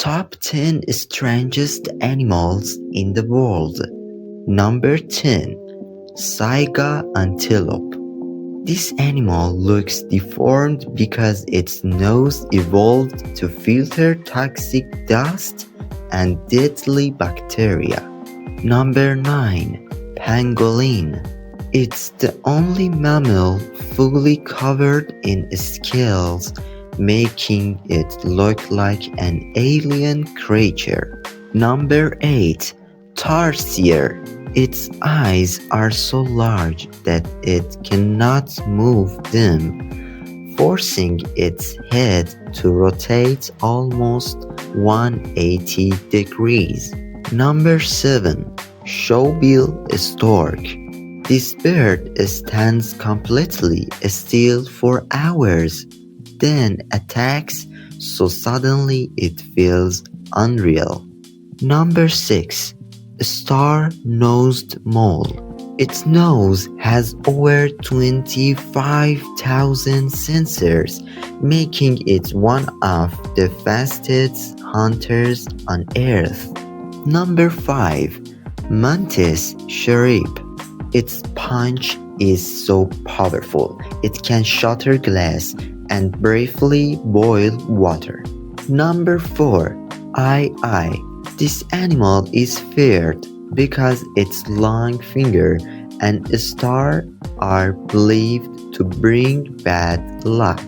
Top 10 Strangest Animals in the World. Number 10. Saiga Antelope. This animal looks deformed because its nose evolved to filter toxic dust and deadly bacteria. Number 9. Pangolin. It's the only mammal fully covered in scales, making it look like an alien creature. Number 8. Tarsier. Its eyes are so large that it cannot move them, forcing its head to rotate almost 180 degrees. Number 7. Showbill stork. This bird stands completely still for hours, then attacks so suddenly it feels unreal. Number 6. Star-nosed mole. Its nose has over 25,000 sensors, making it one of the fastest hunters on Earth. Number 5. Mantis shrimp. Its punch is so powerful, it can shatter glass and briefly boil water. Number 4. Eye. This animal is feared because its long finger and star are believed to bring bad luck.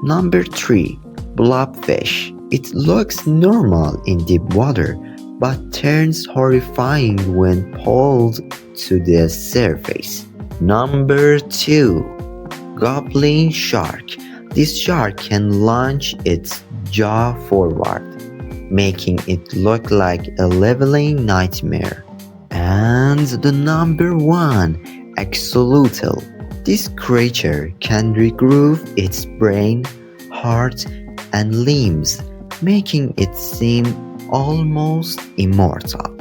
Number 3. Blobfish. It looks normal in deep water, but turns horrifying when pulled to the surface. Number 2. Goblin shark. This shark can launch its jaw forward, making it look like a leveling nightmare. And the number 1. Axolotl. This creature can regrow its brain, heart, and limbs, making it seem almost immortal.